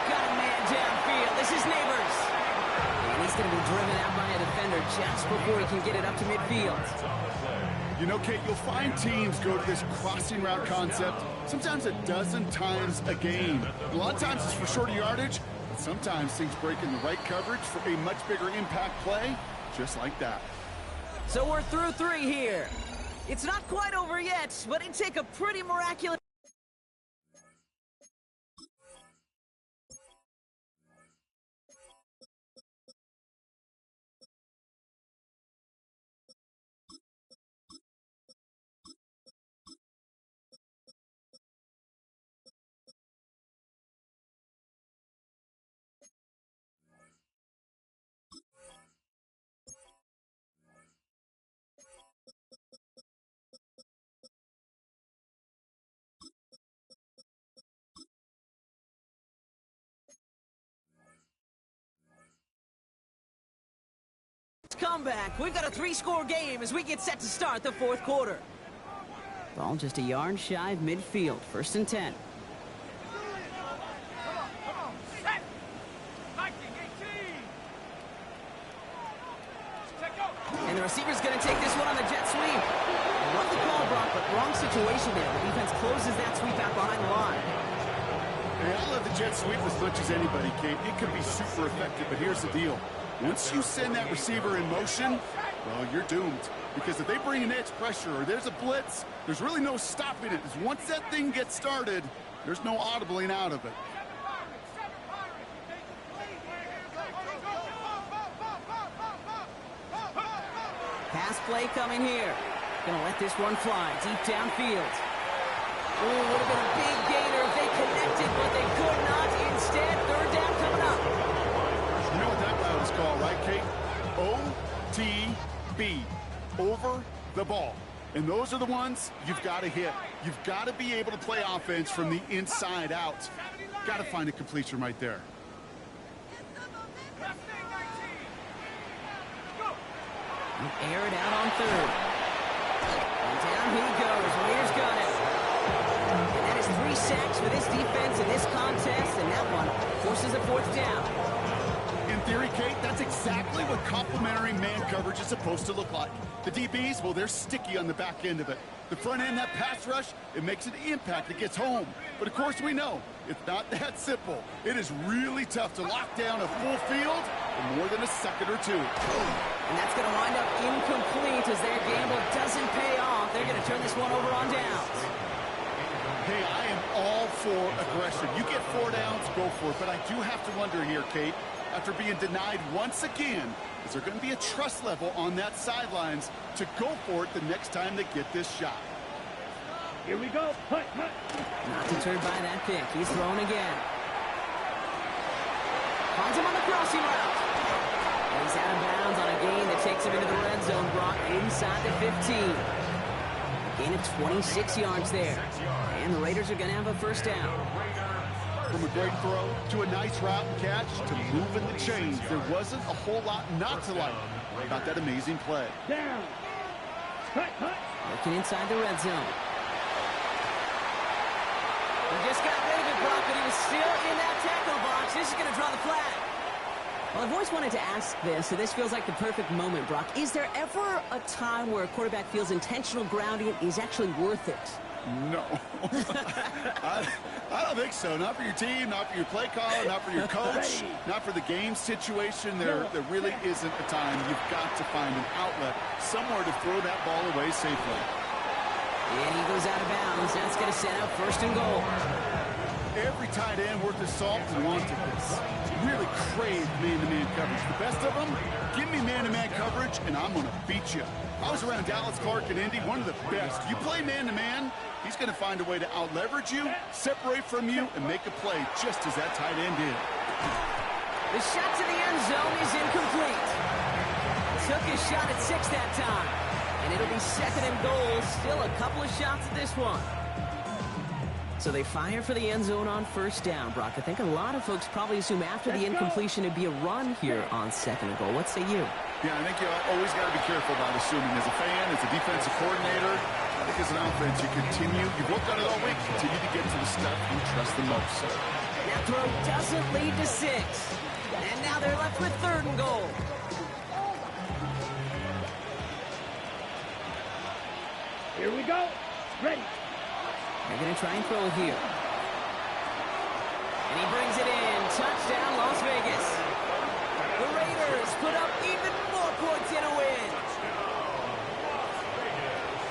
[SPEAKER 1] Got a man downfield. This is Neighbors. And he's going to be driven out by a defender just before he can get it up to midfield.
[SPEAKER 2] You know, Kate, you'll find teams go to this crossing route concept sometimes a dozen times a game. A lot of times it's for shorter yardage, but sometimes things break in the right coverage for a much bigger impact play, just like that.
[SPEAKER 1] So we're through 3 here. It's not quite over yet, but it'd take a pretty miraculous... comeback. We've got a 3-score game as we get set to start the 4th quarter. Ball just a yard shy of midfield. 1st and 10.
[SPEAKER 5] Set. 19, 18.
[SPEAKER 1] And the receiver's going to take this one on the jet sweep. Run the call, Brock, but wrong situation there. The defense closes that sweep out behind the line.
[SPEAKER 2] Hey, I love the jet sweep as much as anybody, Kate. It can be super effective, but here's the deal. Once you send that receiver in motion, well, you're doomed. Because if they bring an edge pressure or there's a blitz, there's really no stopping it. Because once that thing gets started, there's no audibling out of it.
[SPEAKER 1] Pass play coming here. Gonna let this one fly deep downfield. Oh, would have been a big gainer if they connected, but they could not. Instead, 3rd down coming up.
[SPEAKER 2] You know what that route is called, right, Kate? OTB. Over the ball. And those are the ones you've got to hit. You've got to be able to play offense from the inside out. Got to find a completion right there.
[SPEAKER 1] Air it out on 3rd. And down he goes. Raiders got it. And that is 3 sacks for this defense in this contest, and that one forces a 4th down.
[SPEAKER 2] In theory, Kate, that's exactly what complementary man coverage is supposed to look like. The DBs, well, they're sticky on the back end of it. The front end, that pass rush, it makes an impact. It gets home. But, of course, we know it's not that simple. It is really tough to lock down a full field in more than a second or 2.
[SPEAKER 1] And that's going to wind up incomplete as their gamble doesn't pay off. They're going to turn this one over on downs.
[SPEAKER 2] Hey, I am all for aggression. You get 4 downs, go for it. But I do have to wonder here, Kate, after being denied once again, is there going to be a trust level on that sidelines to go for it the next time they get this shot?
[SPEAKER 3] Here we go. Hut, hut.
[SPEAKER 1] Not deterred by that pick. He's thrown again. Finds him on the crossing route. And he's out of bounds on a gain that takes him into the red zone, brought inside the 15. A gain of 26 yards there. And the Raiders are going to have a 1st down.
[SPEAKER 2] From a great throw to a nice route and catch to moving the chains, there wasn't a whole lot not to like about that amazing play.
[SPEAKER 3] Down. Hut, hut.
[SPEAKER 1] Looking inside the red zone. He just got rid of it, Brock, but he was still in that tackle box. This is going to draw the flag. Well, I've always wanted to ask this, so this feels like the perfect moment, Brock. Is there ever a time where a quarterback feels intentional grounding is actually worth it?
[SPEAKER 2] No. I don't think so. Not for your team, not for your play caller, not for your coach, not for the game situation. There really isn't a time. You've got to find an outlet, somewhere to throw that ball away safely.
[SPEAKER 1] And he goes out of bounds. That's going to set up 1st and goal.
[SPEAKER 2] Every tight end worth his salt wanted this. Really craved man-to-man coverage. The best of them, give me man-to-man coverage, and I'm going to beat you. I was around Dallas Clark and Indy, one of the best. You play man-to-man, he's going to find a way to out-leverage you, separate from you, and make a play just as that tight end did.
[SPEAKER 1] The shot to the end zone is incomplete. Took his shot at 6 that time. And it'll be 2nd and goal. Still a couple of shots at this one. So they fire for the end zone on 1st down, Brock. I think a lot of folks probably assume after the incompletion it'd be a run here on 2nd and goal. What say you?
[SPEAKER 2] Yeah, I think you always got to be careful about assuming. As a fan, as a defensive coordinator, I think as an offense, you continue. You've worked on it all week. Continue to get to the stuff you trust the most.
[SPEAKER 1] That throw doesn't lead to 6. And now they're left with 3rd and goal.
[SPEAKER 3] Here we go. Ready.
[SPEAKER 1] They're going to try and throw it here. And he brings it in. Touchdown, Las Vegas. The Raiders put up even more points in a win.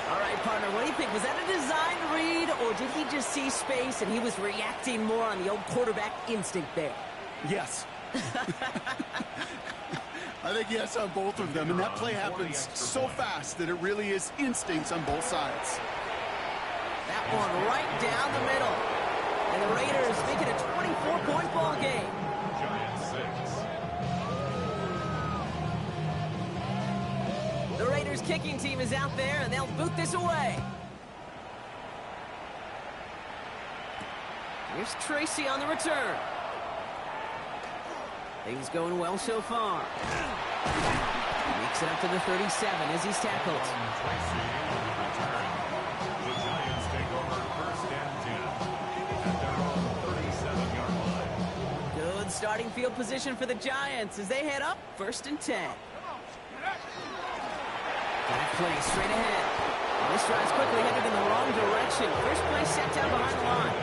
[SPEAKER 1] All right, partner, what do you think? Was that a design read, or did he just see space and he was reacting more on the old quarterback instinct there?
[SPEAKER 2] Yes. I think yes on both of them, and that play happens so fast that it really is instincts on both sides.
[SPEAKER 1] That one right down the middle. And the Raiders make it a 24-point ball game.
[SPEAKER 4] Giants 6.
[SPEAKER 1] The Raiders kicking team is out there, and they'll boot this away. Here's Tracy on the return. Things going well so far. Makes it up to the 37 as he's tackled.
[SPEAKER 4] The Giants take over 1st and 10 at their own 37-yard line.
[SPEAKER 1] Good starting field position for the Giants as they head up 1st and 10. That play straight ahead. And this drive's quickly headed in the wrong direction. First play set down behind the line.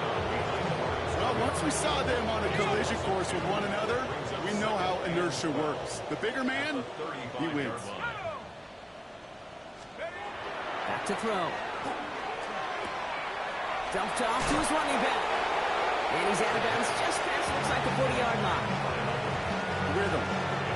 [SPEAKER 2] Well, once we saw them on a collision course with one another, we know how inertia works. The bigger man, he wins.
[SPEAKER 1] Back to throw. Dumped off to his running back. And he's out of bounds just past, looks like the 40-yard line.
[SPEAKER 2] Rhythm.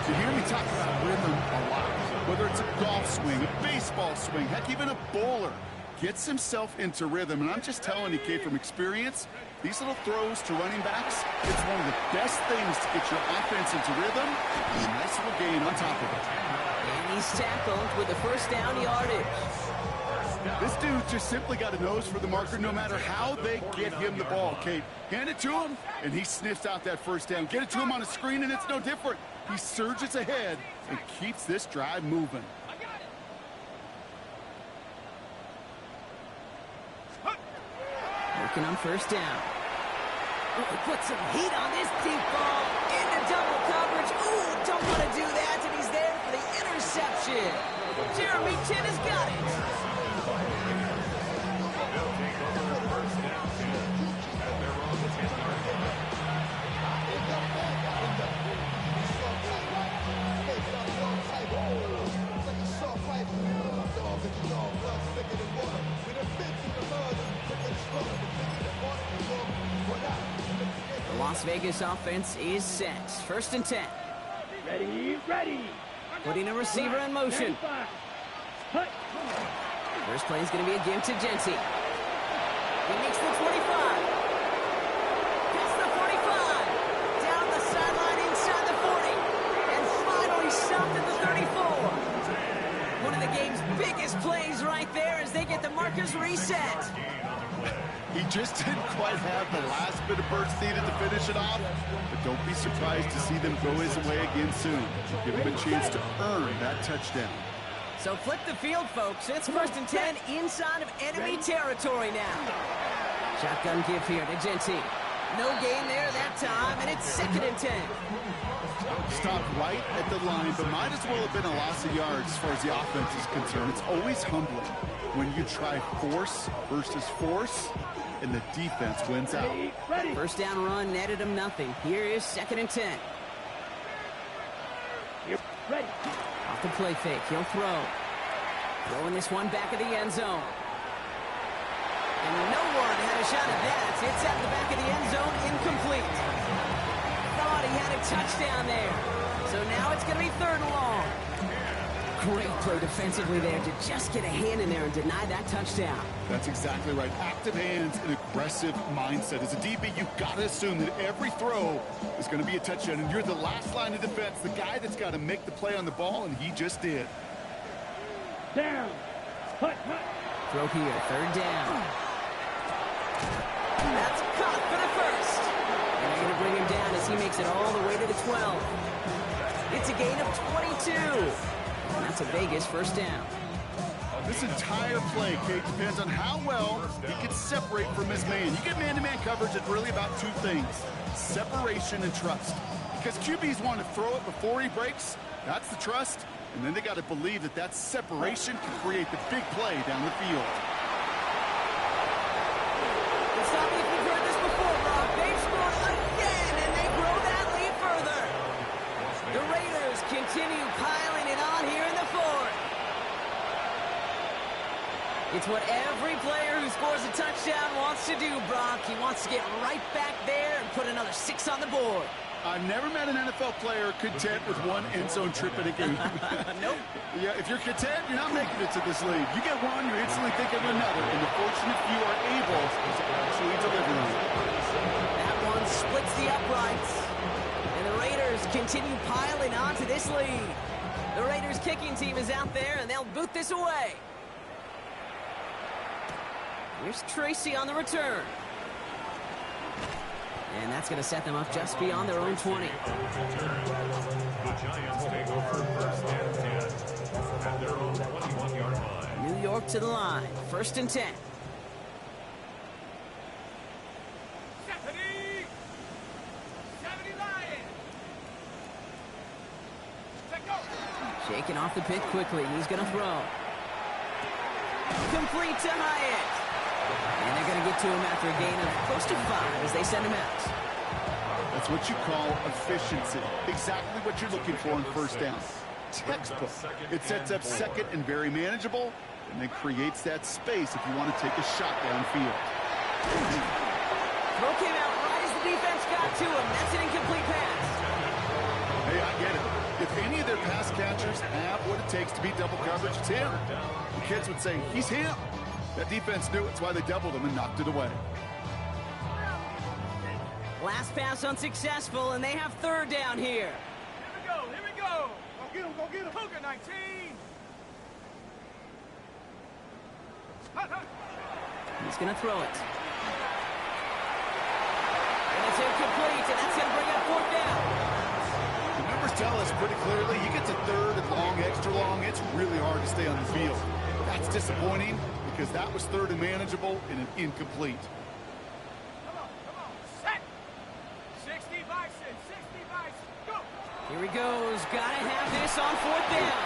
[SPEAKER 2] You hear me talk about rhythm a lot. Whether it's a golf swing, a baseball swing, heck, even a bowler gets himself into rhythm. And I'm just telling you, Kate, from experience, these little throws to running backs, it's one of the best things to get your offense into rhythm and a nice little gain on top of it.
[SPEAKER 1] And he's tackled with a 1st down yardage.
[SPEAKER 2] This dude just simply got a nose for the marker no matter how they get him the ball, Kate. Hand it to him, and he sniffs out that 1st down. Get it to him on a screen, and it's no different. He surges ahead and keeps this drive moving.
[SPEAKER 1] Working on 1st down. Ooh, put some heat on this deep ball. Into double coverage. Ooh, don't want to do that, and he's there for the interception. Jeremy Chin has got it.
[SPEAKER 4] They'll take over 1st and 10 at their own 10-yard line.
[SPEAKER 1] The Las Vegas offense is set. 1st and 10.
[SPEAKER 3] Ready, ready.
[SPEAKER 1] Putting a receiver in motion.
[SPEAKER 3] Hut.
[SPEAKER 1] First play is going to be a give to Genty. He makes the 25. Gets the 45. Down the sideline inside the 40. And finally stopped at the 34. One of the game's biggest plays right there as they get the markers reset.
[SPEAKER 2] He just didn't quite have the last bit of burst needed to finish it off, but don't be surprised to see them go his way again soon. Give him a chance to earn that touchdown.
[SPEAKER 1] So flip the field, folks. It's 1st and 10 inside of enemy territory now. Shotgun give here to Gentile. No gain there that time, and it's 2nd and 10.
[SPEAKER 2] Stopped right at the line, but might as well have been a loss of yards as far as the offense is concerned. It's always humbling when you try force versus force, and the defense wins out.
[SPEAKER 3] Ready.
[SPEAKER 1] First down run netted him nothing. Here is 2nd and 10.
[SPEAKER 3] You're ready.
[SPEAKER 1] Off the play fake, he'll throw. Throwing this one back of the end zone. And no one had a shot at that. It's out of the back of the end zone, incomplete. Thought he had a touchdown there. So now it's going to be 3rd and long. Great play defensively there to just get a hand in there and deny that touchdown.
[SPEAKER 2] That's exactly right. Active hands and aggressive mindset. As a DB, you've got to assume that every throw is going to be a touchdown, and you're the last line of defense, the guy that's got to make the play on the ball, and he just did.
[SPEAKER 3] Down. Hut.
[SPEAKER 1] Throw here, 3rd down. That's caught for the first. And they're going to bring him down as he makes it all the way to the 12. It's a gain of 22. And that's a Vegas first down.
[SPEAKER 2] This entire play, Kate, depends on how well he can separate from his man. You get man-to-man coverage, it's really about 2 things: separation and trust. Because QBs want to throw it before he breaks. That's the trust. And then they got to believe that that separation can create the big play down the field.
[SPEAKER 1] It's not like we've heard this before, Brock. They've scored again, and they grow that lead further. The Raiders continue piling it on here in the 4th. It's what every player who scores a touchdown wants to do, Brock. He wants to get right back there and put another 6 on the board.
[SPEAKER 2] I've never met an NFL player content with 1 end zone trip in a game.
[SPEAKER 1] Nope.
[SPEAKER 2] Yeah, if you're content, you're not making it to this league. You get one, you're instantly thinking of another, and the fortunate few are able to actually deliver on it.
[SPEAKER 1] That one splits the uprights. And the Raiders continue piling on to this lead. The Raiders kicking team is out there, and they'll boot this away. Here's Tracy on the return. And that's going to set them up just beyond their own 20.
[SPEAKER 4] The Giants take over 1st and 10 at their own 21-yard line.
[SPEAKER 1] New York to the line. 1st and 10.
[SPEAKER 5] Stephanie! 70 Lions! Let go!
[SPEAKER 1] Shaking off the pit quickly. He's going to throw. Complete to Hyatt. And they're going to get to him after a gain of close to 5 as they send him out.
[SPEAKER 2] That's what you call efficiency. Exactly what you're looking for in 1st down. Textbook. It sets up 2nd and very manageable, and then creates that space if you want to take a shot downfield.
[SPEAKER 1] Throw came out right as the defense got to him. That's an incomplete pass.
[SPEAKER 2] Hey, I get it. If any of their pass catchers have what it takes to beat double coverage, it's him. The kids would say, he's him. That defense knew it's why they doubled him and knocked it away.
[SPEAKER 1] Last pass unsuccessful, and they have 3rd down here.
[SPEAKER 5] Here we go! Here we go! Go get him! Cougar 19! Hut.
[SPEAKER 1] He's going to throw it. And it's incomplete, and that's going to bring up 4th down.
[SPEAKER 2] The numbers tell us pretty clearly, you get to 3rd and long, extra long, it's really hard to stay on the field. That's disappointing because that was 3rd and manageable and an incomplete.
[SPEAKER 5] Come on! Set! 60 Bison! 60 Bison! Go!
[SPEAKER 1] Here he goes. Got to have this on 4th down.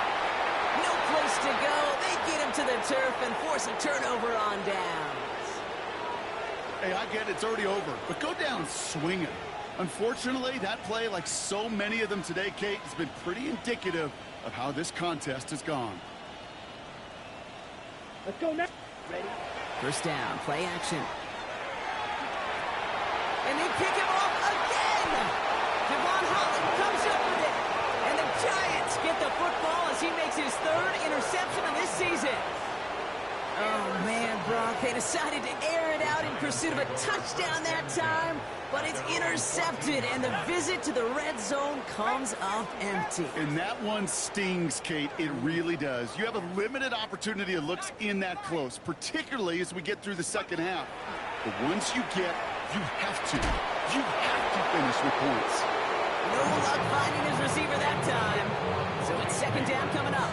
[SPEAKER 1] No place to go. They get him to the turf and force a turnover on downs.
[SPEAKER 2] Hey, I get it, it's already over, but go down swinging. Unfortunately, that play, like so many of them today, Kate, has been pretty indicative of how this contest has gone.
[SPEAKER 3] Let's go now. Ready.
[SPEAKER 1] 1st down. Play action. And they pick him off again. Devon Holland comes up with it. And the Giants get the football as he makes his 3rd interception of this season. Oh, man, Brock, they decided to air it out in pursuit of a touchdown that time, but it's intercepted, and the visit to the red zone comes up empty.
[SPEAKER 2] And that one stings, Kate. It really does. You have a limited opportunity of looks in that close, particularly as we get through the 2nd half. But once you get, you have to finish with points.
[SPEAKER 1] No luck finding his receiver that time. So it's 2nd down coming up.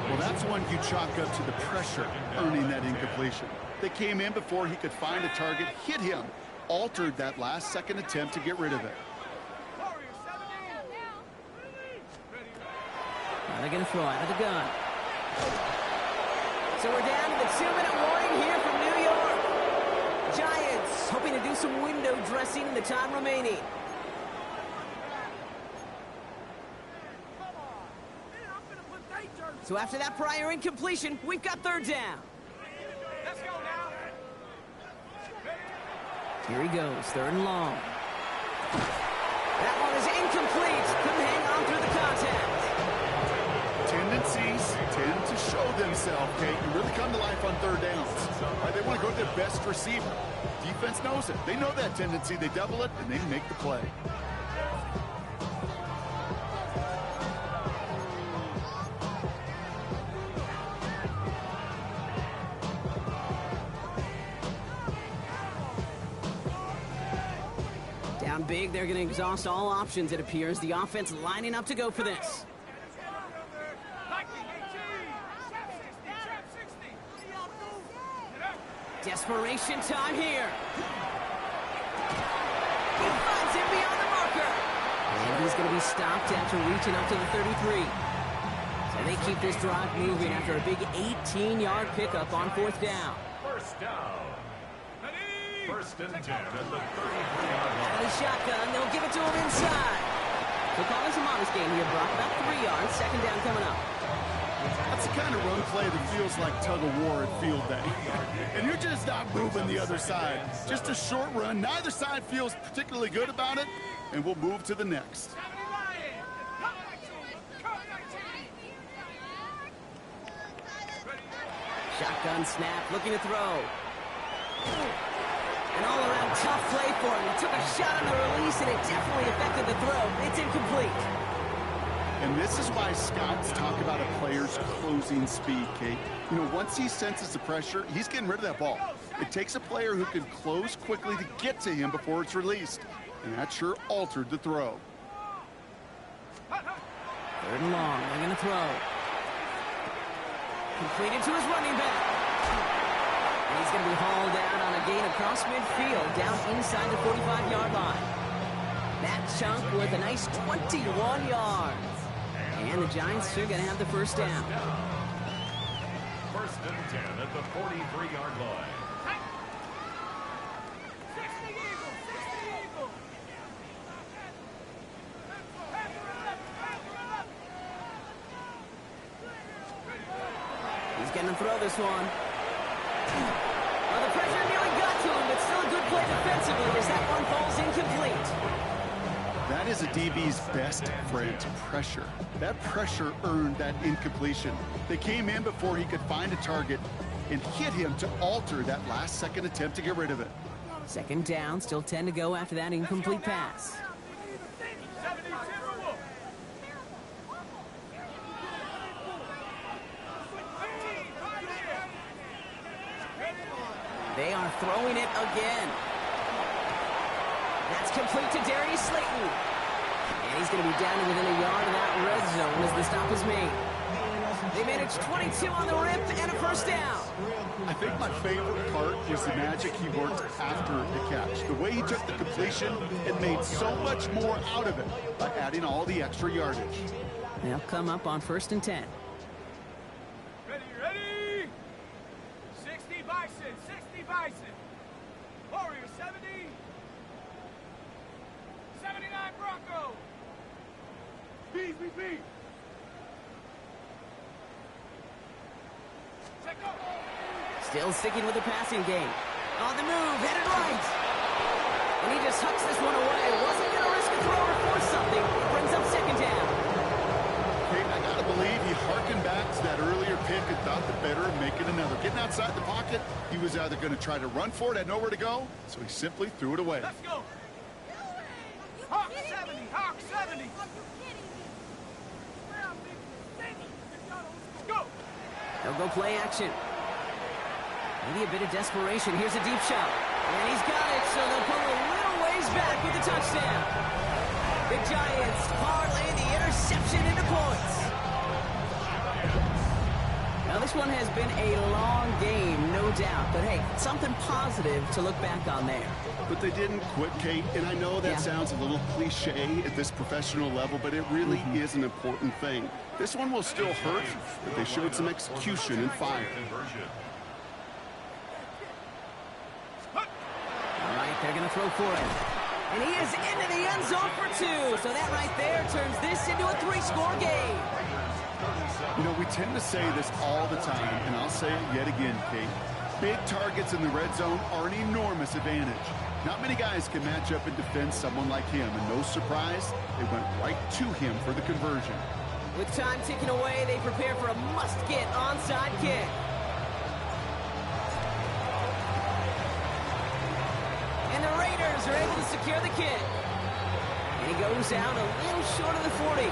[SPEAKER 2] Well, that's one you chalk up to the pressure earning that incompletion. They came in before he could find a target, hit him, altered that last-second attempt to get rid of it.
[SPEAKER 1] Now they're going to throw out of the gun. So we're down to the 2-minute warning here from New York. Giants hoping to do some window dressing in the time remaining. So after that prior incompletion, we've got third down.
[SPEAKER 5] Let's go now.
[SPEAKER 1] Here he goes, third and long. That one is incomplete. Couldn't hang on through the contact.
[SPEAKER 2] Tendencies tend to show themselves, Kate, and really come to life on third downs. They want to go to their best receiver. Defense knows it. They know that tendency. They double it, and they make the play.
[SPEAKER 1] Down big, they're going to exhaust all options, it appears. The offense lining up to go for this. Desperation time here. He finds him beyond the marker. And he's going to be stopped after reaching up to the 33. So they keep this drive moving after a big 18-yard pickup on fourth down.
[SPEAKER 4] First down. First and 10 at the 33-yard
[SPEAKER 1] Out of
[SPEAKER 4] line.
[SPEAKER 1] the shotgun, they'll give it to him inside. So calling some honest game here, Brock. About 3 yards, second down coming up.
[SPEAKER 2] That's the kind of run play that feels like tug-of-war at field day. And you're just not moving the other side. Just a short run. Neither side feels particularly good about it, and we'll move to the next.
[SPEAKER 1] Shotgun snap, looking to throw. An all-around tough play for him. He took a shot on the release, and it definitely affected the throw. It's incomplete.
[SPEAKER 2] And this is why scouts talk about a player's closing speed, Kate. You know, once he senses the pressure, he's getting rid of that ball. It takes a player who can close quickly to get to him before it's released. And that sure altered the throw.
[SPEAKER 1] Third and long, they're going to throw. Completed to his running back. And he's going to be hauled out on a gain across midfield, down inside the 45-yard line. That chunk with a nice 21 yards. And the Giants are going to have the first down.
[SPEAKER 4] First and 10 at the 43-yard line.
[SPEAKER 1] He's going to throw this one. Well, the pressure nearly got to him, but still a good play defensively as that one falls incomplete.
[SPEAKER 2] That is a DB's best friend, pressure. That pressure earned that incompletion. They came in before he could find a target and hit him to alter that last-second attempt to get rid of it.
[SPEAKER 1] Second down, still 10 to go after that incomplete pass. They are throwing it again. That's complete to Darius Slayton. And he's going to be down to within a yard of that red zone as the stop is made. They managed 22 on the rip and a first down.
[SPEAKER 2] I think my favorite part was the magic he worked after the catch. The way he took the completion and made so much more out of it by adding all the extra yardage.
[SPEAKER 1] They'll come up on first and 10.
[SPEAKER 5] Ready? 60 Bison, 60 Bison. Warrior 70. 79 Bronco. Bees, we beat. Check up.
[SPEAKER 1] Still sticking with the passing game. On the move, headed right. And he just hucks this one away. Wasn't going to risk a throw or force something. It brings up second down.
[SPEAKER 2] Okay, I got to believe he harkened back to that earlier pick and thought the better of making another. Getting outside the pocket, he was either going to try to run for it, had nowhere to go, so he simply threw it away.
[SPEAKER 5] Let's go. Hawk 70, Hawk 70. Go.
[SPEAKER 1] They'll go play action. Maybe a bit of desperation. Here's a deep shot. And he's got it, so they'll pull a little ways back with the touchdown. The Giants parlay the interception into points. Now, this one has been a long game, no doubt. But, hey, something positive to look back on there.
[SPEAKER 2] But they didn't quit, Kate. And I know that sounds a little cliche at this professional level, but it really is an important thing. This one will still hurt, but they showed some execution and fire.
[SPEAKER 1] All right, they're going to throw for it. And he is into the end zone for 2. So that right there turns this into a 3-score game.
[SPEAKER 2] You know, we tend to say this all the time, and I'll say it yet again, Kate. Big targets in the red zone are an enormous advantage. Not many guys can match up and defend someone like him, and no surprise, they went right to him for the conversion.
[SPEAKER 1] With time ticking away, they prepare for a must-get onside kick. And the Raiders are able to secure the kick. And he goes out a little short of the 40.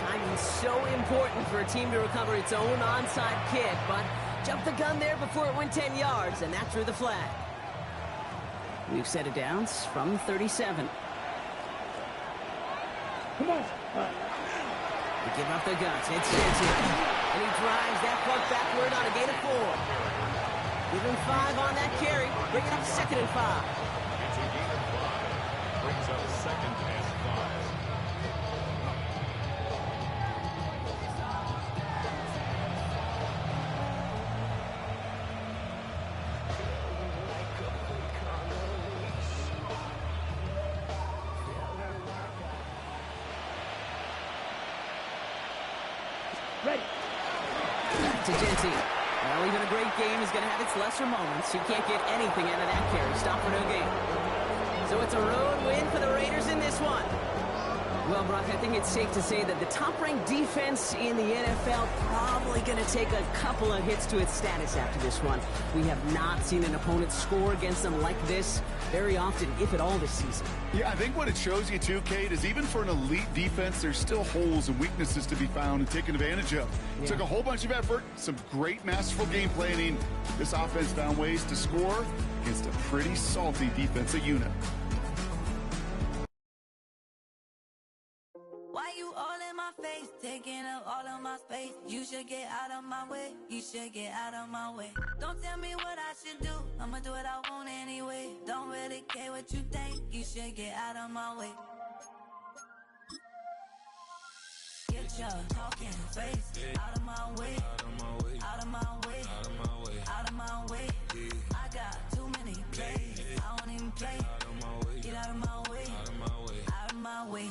[SPEAKER 1] Timing's so important for a team to recover its own onside kick, but jumped the gun there before it went 10 yards, and that drew the flag. We've set it down from 37.
[SPEAKER 3] Come on.
[SPEAKER 1] They give up their guns. It's Stinson. And he drives that puck backward on a gain of 4. Give him 5 on that carry. Bring it up 2nd and 5.
[SPEAKER 4] It's a gain of 5. Brings up 2nd and 5.
[SPEAKER 3] Ready.
[SPEAKER 1] Back to Gentile. Well, even a great game is going to have its lesser moments. You can't get anything out of that carry. Stop for no gain. So it's a road win for the Raiders in this one. Well, Brock, I think it's safe to say that the top-ranked defense in the NFL probably going to take a couple of hits to its status after this one. We have not seen an opponent score against them like this very often, if at all, this season.
[SPEAKER 2] Yeah, I think what it shows you too, Kate, is even for an elite defense, there's still holes and weaknesses to be found and taken advantage of. It took a whole bunch of effort, some great masterful game planning. This offense found ways to score against a pretty salty defensive unit.
[SPEAKER 6] Why you all in my face, taking up all of my space? You should get out of my way, you should get out of my way. Don't tell me what I should do, I'ma do what I want anyway. Don't really care what you think, you should get out of my way. Get your talking face out of my way, out of my way, out of my way, out of my way, out of my way. I got too many plays, I don't even play. Get out of my way, out of my way, out of my way.